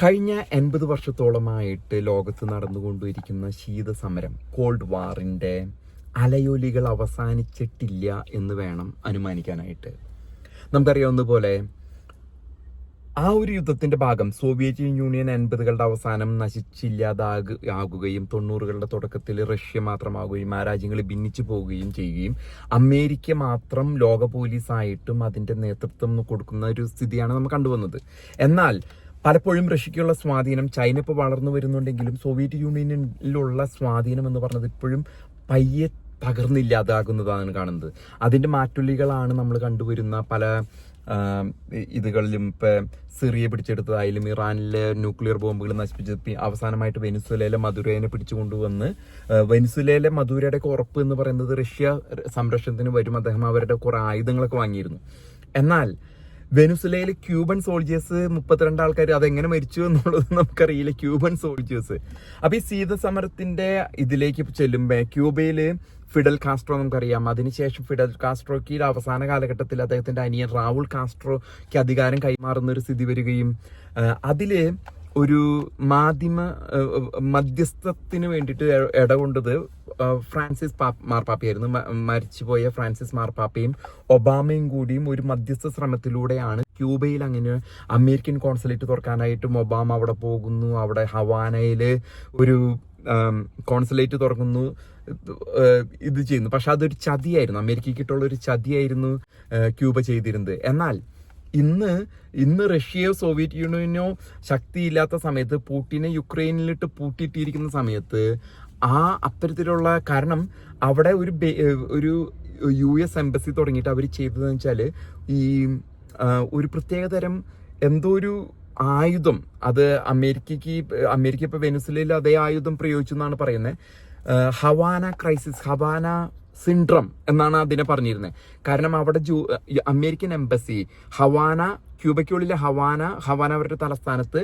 കഴിഞ്ഞ 80 വർഷത്തോളമായിട്ട് ലോകത്ത് നടന്നുകൊണ്ടിരിക്കുന്ന ശീതസമരം കോൾഡ് വാറിൻ്റെ അലയൊലികൾ അവസാനിച്ചിട്ടില്ല എന്ന് വേണം അനുമാനിക്കാനായിട്ട്. നമുക്കറിയാവുന്ന പോലെ ആ ഒരു യുദ്ധത്തിന്റെ ഭാഗം സോവിയറ്റ് യൂണിയൻ 80കളുടെ അവസാനം നശിച്ചില്ലാതാകുകയും 90കളുടെ തുടക്കത്തിൽ റഷ്യ മാത്രമാകുകയും ആ രാജ്യങ്ങൾ ഭിന്നിച്ചു പോവുകയും ചെയ്യുകയും അമേരിക്ക മാത്രം ലോക പോലീസായിട്ടും അതിന്റെ നേതൃത്വം കൊടുക്കുന്ന ഒരു സ്ഥിതിയാണ് നമ്മൾ കണ്ടുവന്നത്. എന്നാൽ പലപ്പോഴും റഷ്യക്കുള്ള സ്വാധീനം, ചൈന ഇപ്പോൾ വളർന്നു വരുന്നുണ്ടെങ്കിലും സോവിയറ്റ് യൂണിയനിലുള്ള സ്വാധീനം എന്ന് പറഞ്ഞത് ഇപ്പോഴും പയ്യെ തകർന്നില്ലാതാകുന്നതാണ് കാണുന്നത്. അതിന്റെ മാറ്റൊലികളാണ് നമ്മൾ കണ്ടുവരുന്ന പല ഇതുകളിലും. ഇപ്പം സിറിയ പിടിച്ചെടുത്തതായാലും ഇറാനിലെ ന്യൂക്ലിയർ ബോംബുകൾ നശിപ്പിച്ചത്, അവസാനമായിട്ട് വെനിസ്വേലയിലെ മദുരയെ പിടിച്ചുകൊണ്ടുവന്ന് വെനിസ്വേലയിലെ മദുരയുടെ ഉറപ്പ് എന്ന് പറയുന്നത് റഷ്യ സംരക്ഷണത്തിന് വരും, അദ്ദേഹം അവരുടെ കുറെ ആയുധങ്ങളൊക്കെ വാങ്ങിയിരുന്നു. എന്നാൽ വെനിസ്വേലയിൽ ക്യൂബൻ സോൾജേഴ്സ് 32 ആൾക്കാർ അതെങ്ങനെ മരിച്ചു എന്നുള്ളത് നമുക്കറിയില്ല. Cuban soldiers. അപ്പൊ ഈ ശീതസമരത്തിന്റെ ഇതിലേക്ക് ചെല്ലുമ്പോ ക്യൂബയില് ഫിഡൽ കാസ്ട്രോ നമുക്കറിയാം. അതിനുശേഷം ഫിഡൽ കാസ്ട്രോയ്ക്ക് അവസാന കാലഘട്ടത്തിൽ അദ്ദേഹത്തിന്റെ അനിയൻ റാവുൾ കാസ്ട്രോയ്ക്ക് അധികാരം കൈമാറുന്ന ഒരു സ്ഥിതി വരികയും അതില് ഒരു മധ്യസ്ഥത്തിന് വേണ്ടിയിട്ട് ഇടകൊണ്ടത് ഫ്രാൻസിസ് മാർപ്പാപ്പയായിരുന്നു. മരിച്ചുപോയ ഫ്രാൻസിസ് മാർപ്പാപ്പയും ഒബാമയും കൂടിയും ഒരു മധ്യസ്ഥ ശ്രമത്തിലൂടെയാണ് ക്യൂബയിൽ അങ്ങനെ അമേരിക്കൻ കോൺസുലേറ്റ് തുറക്കാനായിട്ടും ഒബാമ അവിടെ പോകുന്നു. അവിടെ ഹവാനയില് ഒരു കോൺസുലേറ്റ് തുറക്കുന്നു, ഇത് ചെയ്യുന്നു. പക്ഷെ അതൊരു ചതിയായിരുന്നു, അമേരിക്കയ്ക്കിട്ടുള്ള ഒരു ചതിയായിരുന്നു ക്യൂബ ചെയ്തിരുന്നത്. എന്നാൽ ഇന്ന് റഷ്യയോ സോവിയറ്റ് യൂണിയനോ ശക്തിയില്ലാത്ത സമയത്ത്, പുടിനെ യുക്രൈനിലിട്ട് പൂട്ടിയിട്ടിരിക്കുന്ന സമയത്ത് അത്തരത്തിലുള്ള കാരണം അവിടെ ഒരു US എംബസി തുടങ്ങിയിട്ട് അവർ ചെയ്തതെന്ന് വെച്ചാൽ ഈ ഒരു പ്രത്യേകതരം എന്തോ ഒരു ആയുധം, അത് അമേരിക്ക ഇപ്പൊ വെനിസ്വേലയിൽ അതേ ആയുധം പ്രയോഗിച്ചു എന്നാണ് പറയുന്നത്. ഹവാന ക്രൈസിസ്, ഹവാന സിൻഡ്രം എന്നാണ് അതിനെ പറഞ്ഞിരുന്നത്. കാരണം അവിടെ അമേരിക്കൻ എംബസി ക്യൂബയ്ക്കുള്ളിലെ ഹവാന അവരുടെ തലസ്ഥാനത്ത്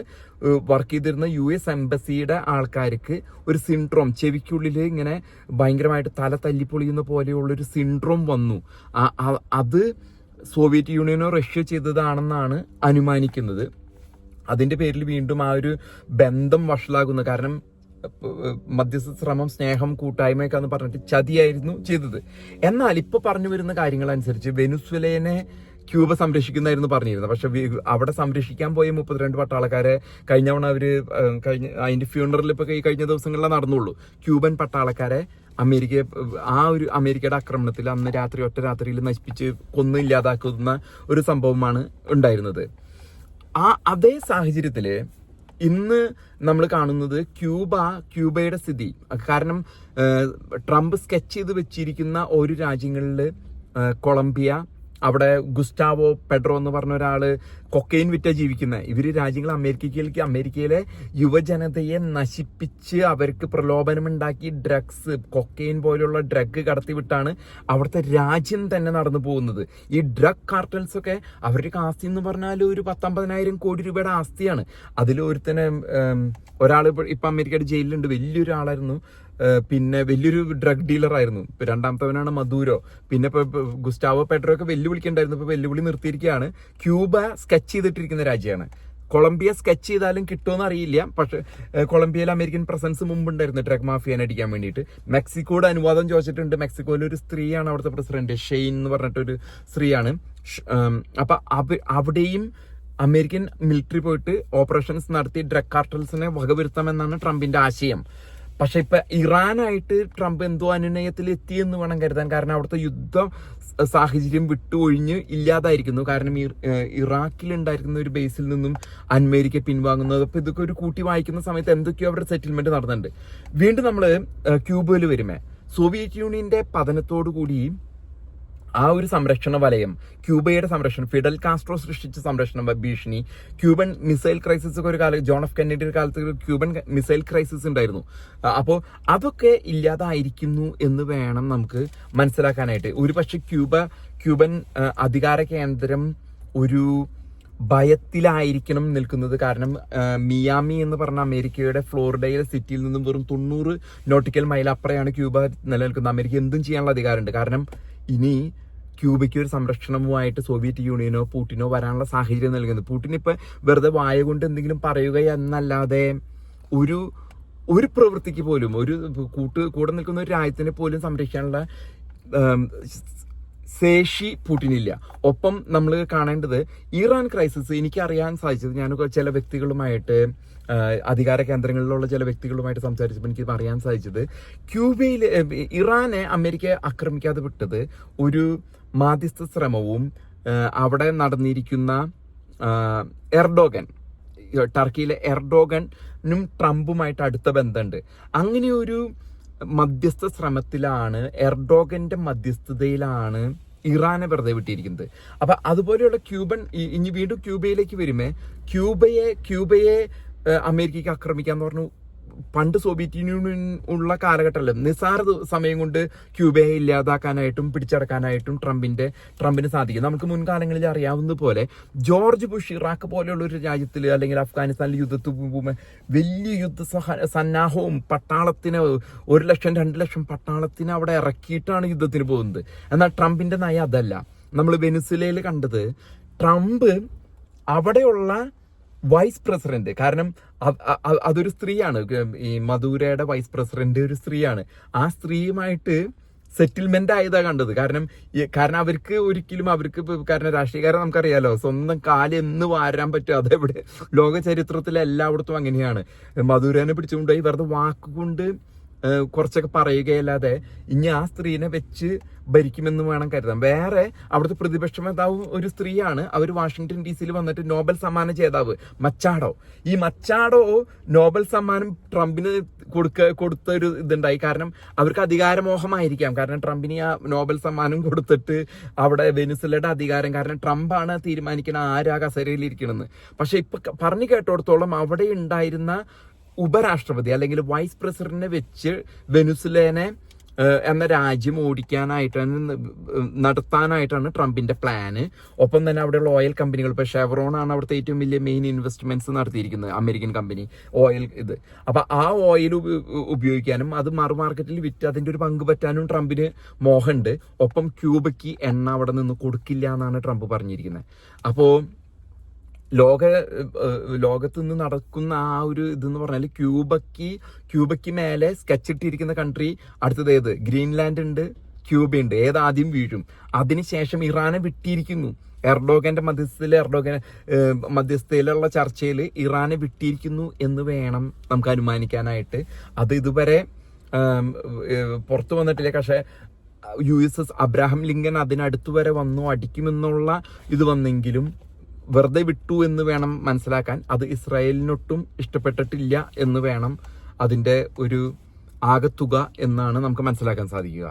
വർക്ക് ചെയ്തിരുന്ന US എംബസിയുടെ ആൾക്കാർക്ക് ഒരു സിൻഡ്രോം, ചെവിക്കുള്ളിൽ ഇങ്ങനെ ഭയങ്കരമായിട്ട് തല തല്ലിപ്പൊളിയുന്ന പോലെയുള്ളൊരു സിൻഡ്രോം വന്നു. അത് സോവിയറ്റ് യൂണിയനോ റഷ്യ ചെയ്തതാണെന്നാണ് അനുമാനിക്കുന്നത്. അതിന്റെ പേരിൽ വീണ്ടും ആ ഒരു ബന്ധം വഷളാകുന്നു. കാരണം മധ്യസ്ഥ ശ്രമം, സ്നേഹം, കൂട്ടായ്മയൊക്കെ എന്ന് പറഞ്ഞിട്ട് ചതിയായിരുന്നു ചെയ്തത്. എന്നാൽ ഇപ്പൊ പറഞ്ഞു വരുന്ന കാര്യങ്ങൾ അനുസരിച്ച് വെനിസ്വേലയെ ക്യൂബ സംരക്ഷിക്കുന്നതായിരുന്നു പറഞ്ഞിരുന്നത്. പക്ഷെ അവിടെ സംരക്ഷിക്കാൻ പോയ 32 പട്ടാളക്കാരെ കഴിഞ്ഞ തവണ അതിന്റെ ഫ്യൂണറൽ ഇപ്പൊ കഴിഞ്ഞ ദിവസങ്ങളിലേ നടന്നുള്ളൂ. ക്യൂബൻ പട്ടാളക്കാരെ അമേരിക്കയുടെ ആക്രമണത്തിൽ അന്ന് ഒറ്റ രാത്രിയിൽ നശിപ്പിച്ച് കൊന്നില്ലാതാക്കുന്ന ഒരു സംഭവമാണ് ഉണ്ടായിരുന്നത്. അതേ സാഹചര്യത്തില് ഇന്ന് നമ്മൾ കാണുന്നത് ക്യൂബയുടെ സ്ഥിതി. കാരണം ട്രംപ് സ്കെച്ച് ചെയ്ത് വെച്ചിരിക്കുന്ന ഒരു രാജ്യങ്ങളിൽ കൊളംബിയ, അവിടെ ഗുസ്റ്റാവോ പെഡ്രോ എന്ന് പറഞ്ഞ ഒരാള് കൊക്കൈൻ വിറ്റ ജീവിക്കുന്ന ഇവര് രാജ്യങ്ങൾ അമേരിക്കയിലെ യുവജനതയെ നശിപ്പിച്ച് അവർക്ക് പ്രലോഭനമുണ്ടാക്കി ഡ്രഗ്സ്, കൊക്കൈൻ പോലുള്ള ഡ്രഗ് കടത്തിവിട്ടാണ് അവിടുത്തെ രാജ്യം തന്നെ നടന്നു പോകുന്നത്. ഈ ഡ്രഗ് കാർട്ടൽസ് ഒക്കെ അവരുടെ ആസ്തി എന്ന് പറഞ്ഞാൽ ഒരു 10-50,000 കോടി രൂപയുടെ ആസ്തിയാണ്. അതിൽ ഒരാൾ ഇപ്പൊ അമേരിക്കയുടെ ജയിലിലുണ്ട്, വലിയൊരു ആളായിരുന്നു. പിന്നെ വലിയൊരു ഡ്രഗ് ഡീലർ ആയിരുന്നു. ഇപ്പൊ രണ്ടാമത്തവനാണ് മദൂരോ. പിന്നെ ഇപ്പൊ ഗുസ്റ്റാവോ പെഡ്രോ ഒക്കെ വെല്ലുവിളിക്കണ്ടായിരുന്നു, ഇപ്പൊ വെല്ലുവിളി നിർത്തിയിരിക്കുകയാണ്. ക്യൂബ സ്കെച്ച് ചെയ്തിട്ടിരിക്കുന്ന രാജ്യമാണ്. കൊളംബിയ സ്കെച്ച് ചെയ്താലും കിട്ടുമെന്ന് അറിയില്ല. പക്ഷെ കൊളംബിയയിൽ അമേരിക്കൻ പ്രസൻസ് മുമ്പുണ്ടായിരുന്നു ഡ്രഗ് മാഫിയനെ അടിക്കാൻ വേണ്ടിയിട്ട്. മെക്സിക്കോയുടെ അനുവാദം ചോദിച്ചിട്ടുണ്ട്. മെക്സിക്കോയിൽ ഒരു സ്ത്രീയാണ് അവിടുത്തെ പ്രസിഡന്റ്, ഷെയ്ൻ എന്ന് പറഞ്ഞിട്ടൊരു സ്ത്രീയാണ്. അപ്പൊ അവിടെയും അമേരിക്കൻ മിലിറ്ററി പോയിട്ട് ഓപ്പറേഷൻസ് നടത്തി ഡ്രഗ് കാർട്ടൽസിനെ വകവരുത്താമെന്നാണ് ട്രംപിന്റെ ആശയം. പക്ഷെ ഇപ്പൊ ഇറാനായിട്ട് ട്രംപ് എന്തോ അനുനയത്തിൽ എത്തിയെന്ന് വേണം കരുതാൻ. കാരണം അവിടുത്തെ യുദ്ധ സാഹചര്യം വിട്ടുഒഴിഞ്ഞ് ഇല്ലാതായിരിക്കുന്നു. കാരണം ഇറാഖിൽ ഉണ്ടായിരിക്കുന്ന ഒരു ബേസിൽ നിന്നും അമേരിക്ക പിൻവാങ്ങുന്നത്. അപ്പൊ ഇതൊക്കെ ഒരു കൂട്ടി വായിക്കുന്ന സമയത്ത് എന്തൊക്കെയോ അവരുടെ സെറ്റിൽമെന്റ് നടന്നിട്ടുണ്ട്. വീണ്ടും നമ്മള് ക്യൂബയിൽ വരുമേ, സോവിയറ്റ് യൂണിയന്റെ പതനത്തോടു കൂടി ആ ഒരു സംരക്ഷണ വലയം, ക്യൂബയുടെ സംരക്ഷണം, ഫിഡൽ കാസ്ട്രോ സൃഷ്ടിച്ച സംരക്ഷണ ഭീഷണി, ക്യൂബൻ മിസൈൽ ക്രൈസിസ് ഒക്കെ ഒരു കാലം, ജോൺ എഫ് കെന്നഡിയുടെ കാലത്ത് ക്യൂബൻ മിസൈൽ ക്രൈസിസ് ഉണ്ടായിരുന്നു. അപ്പോൾ അതൊക്കെ ഇല്ലാതായിരിക്കുന്നു എന്ന് വേണം നമുക്ക് മനസ്സിലാക്കാനായിട്ട്. ഒരുപക്ഷെ ക്യൂബൻ അധികാര കേന്ദ്രം ഒരു ഭയത്തിലായിരിക്കണം നിൽക്കുന്നത്. കാരണം മിയാമി എന്ന് പറഞ്ഞ അമേരിക്കയുടെ ഫ്ലോറിഡയിലെ സിറ്റിയിൽ നിന്നും വെറും 90 നോട്ടിക്കൽ മൈൽ അപ്പുറയാണ് ക്യൂബ നിലനിൽക്കുന്നത്. അമേരിക്ക എന്തും ചെയ്യാനുള്ള അധികാരമുണ്ട്. കാരണം ഇനി ക്യൂബയ്ക്ക് ഒരു സംരക്ഷണവുമായിട്ട് സോവിയറ്റ് യൂണിയനോ പുടിനോ വരാനുള്ള സാഹചര്യം നൽകുന്നത്. പുടിൻ ഇപ്പൊ വെറുതെ വായ കൊണ്ട് എന്തെങ്കിലും പറയുക എന്നല്ലാതെ ഒരു പ്രവൃത്തിക്ക് പോലും, ഒരു കൂടെ നിൽക്കുന്ന ഒരു രാജ്യത്തിനെ പോലും സംരക്ഷിക്കാനുള്ള ശേഷി പുടിനില്ല. ഒപ്പം നമ്മൾ കാണേണ്ടത് ഇറാൻ ക്രൈസിസ്, എനിക്കറിയാൻ സാധിച്ചത്, ഞാൻ ചില വ്യക്തികളുമായിട്ട് അധികാര കേന്ദ്രങ്ങളിലുള്ള ചില വ്യക്തികളുമായിട്ട് സംസാരിച്ചപ്പോൾ എനിക്ക് അറിയാൻ സാധിച്ചത്, ഇറാനെ അമേരിക്ക ആക്രമിക്കാതെ വിട്ടത് ഒരു മാധ്യസ്ഥ ശ്രമവും അവിടെ നടന്നിരിക്കുന്ന എർഡോഗൻ, ടർക്കിയിലെ എർഡോഗനും ട്രംപുമായിട്ട് അടുത്ത ബന്ധമുണ്ട്. അങ്ങനെ ഒരു മധ്യസ്ഥ ശ്രമത്തിലാണ്, എർഡോഗന്റെ മധ്യസ്ഥതയിലാണ് ഇറാനെ വെറുതെ വിട്ടിരിക്കുന്നത്. അപ്പൊ അതുപോലെയുള്ള ഇനി വീണ്ടും ക്യൂബയിലേക്ക് വരുമ്പോ ക്യൂബയെ അമേരിക്കയ്ക്ക് ആക്രമിക്കാന്ന് പറഞ്ഞു. പണ്ട് സോവിയറ്റ് യൂണിയൻ ഉള്ള കാലഘട്ടമല്ല, നിസ്സാര സമയം കൊണ്ട് ക്യൂബയെ ഇല്ലാതാക്കാനായിട്ടും പിടിച്ചടക്കാനായിട്ടും ട്രംപിന് സാധിക്കും. നമുക്ക് മുൻകാലങ്ങളിൽ അറിയാവുന്ന പോലെ ജോർജ് ബുഷ് ഇറാഖ് പോലെയുള്ള ഒരു രാജ്യത്തിൽ അല്ലെങ്കിൽ അഫ്ഗാനിസ്ഥാനിൽ യുദ്ധത്തിൽ പോകുമ്പോൾ വലിയ സന്നാഹവും പട്ടാളത്തിന് 1 ലക്ഷം 2 ലക്ഷം പട്ടാളത്തിന് അവിടെ ഇറക്കിയിട്ടാണ് യുദ്ധത്തിന് പോകുന്നത്. എന്നാൽ ട്രംപിന്റെ നയം അതല്ല. നമ്മൾ വെനിസുലയിൽ കണ്ടത്, ട്രംപ് അവിടെയുള്ള വൈസ് പ്രസിഡന്റ്, കാരണം അതൊരു സ്ത്രീയാണ്, ഈ മദൂരയുടെ വൈസ് പ്രസിഡന്റ് ഒരു സ്ത്രീയാണ്, ആ സ്ത്രീയുമായിട്ട് സെറ്റിൽമെന്റ് ആയതാ കണ്ടത്. കാരണം അവർക്ക് ഒരിക്കലും കാരണം രാഷ്ട്രീയക്കാരെ നമുക്കറിയാലോ, സ്വന്തം കാല് എന്ന് വാരാൻ പറ്റും, അതെവിടെ ലോക ചരിത്രത്തിൽ എല്ലായിടത്തും അങ്ങനെയാണ്. മദൂരനെ പിടിച്ചുകൊണ്ടുപോയി വെറുതെ വാക്കുകൊണ്ട് കുറച്ചൊക്കെ പറയുകയല്ലാതെ ഇനി ആ സ്ത്രീനെ വെച്ച് ഭരിക്കുമെന്ന് വേണം കരുതാം. വേറെ അവിടുത്തെ പ്രതിപക്ഷ നേതാവ് ഒരു സ്ത്രീയാണ്. അവർ വാഷിംഗ്ടൺ DC വന്നിട്ട് നോബൽ സമ്മാന ജേതാവ് ഈ മച്ചാഡോ നോബൽ സമ്മാനം ട്രംപിന് കൊടുത്ത ഒരു ഇതുണ്ടായി. കാരണം അവർക്ക് അധികാരമോഹമായിരിക്കാം. കാരണം ട്രംപിന് ആ നോബൽ സമ്മാനം കൊടുത്തിട്ട് അവിടെ വെനിസുലയുടെ അധികാരം, കാരണം ട്രംപാണ് തീരുമാനിക്കണം ആരാ കസേരയിൽ ഇരിക്കണമെന്ന്. പക്ഷെ ഇപ്പൊ പറഞ്ഞു കേട്ടോടത്തോളം അവിടെ ഉണ്ടായിരുന്ന ഉപരാഷ്ട്രപതി അല്ലെങ്കിൽ വൈസ് പ്രസിഡന്റിനെ വെച്ച് വെനിസുലേനെ എന്ന രാജ്യം നടത്താനായിട്ടാണ് ട്രംപിന്റെ പ്ലാന്. ഒപ്പം തന്നെ അവിടെയുള്ള ഓയിൽ കമ്പനികൾ, ഇപ്പൊ ഷെവറോൺ ആണ് അവിടുത്തെ ഏറ്റവും വലിയ മെയിൻ ഇൻവെസ്റ്റ്മെന്റ്സ് നടത്തിയിരിക്കുന്നത്, അമേരിക്കൻ കമ്പനി ഓയിൽ. അപ്പൊ ആ ഓയിൽ ഉപയോഗിക്കാനും അത് മാർക്കറ്റിൽ വിറ്റ് അതിന്റെ ഒരു പങ്ക് പറ്റാനും ട്രംപിന് മോഹമുണ്ട്. ഒപ്പം ക്യൂബയ്ക്ക് എണ്ണ അവിടെ നിന്ന് കൊടുക്കില്ല എന്നാണ് ട്രംപ് പറഞ്ഞിരിക്കുന്നത്. അപ്പോ ലോകത്ത് നിന്ന് നടക്കുന്ന ആ ഒരു ഇതെന്ന് പറഞ്ഞാൽ ക്യൂബയ്ക്ക് മേലെ സ്കെച്ച് ഇട്ടിരിക്കുന്ന കൺട്രി അടുത്തത് ഏത്? ഗ്രീൻലാൻഡ് ഉണ്ട്, ക്യൂബയുണ്ട്. ഏതാദ്യം വീഴും? അതിനുശേഷം ഇറാനെ വിട്ടിരിക്കുന്നു. എർഡോഗന്റെ മധ്യസ്ഥയിലുള്ള ചർച്ചയിൽ ഇറാനെ വിട്ടിരിക്കുന്നു എന്ന് വേണം നമുക്ക് അനുമാനിക്കാനായിട്ട്. അത് ഇതുവരെ പുറത്തു വന്നിട്ടില്ല. പക്ഷെ USS അബ്രഹാം ലിങ്കൻ അതിനടുത്ത് വരെ വന്നു അടിക്കുമെന്നുള്ള ഇത് വന്നെങ്കിലും വെറുതെ വിട്ടു എന്ന് വേണം മനസ്സിലാക്കാൻ. അത് ഇസ്രായേലിനൊട്ടും ഇഷ്ടപ്പെട്ടിട്ടില്ല എന്ന് വേണം അതിന്റെ ഒരു ആകത്തുക എന്നാണ് നമുക്ക് മനസ്സിലാക്കാൻ സാധിക്കുക.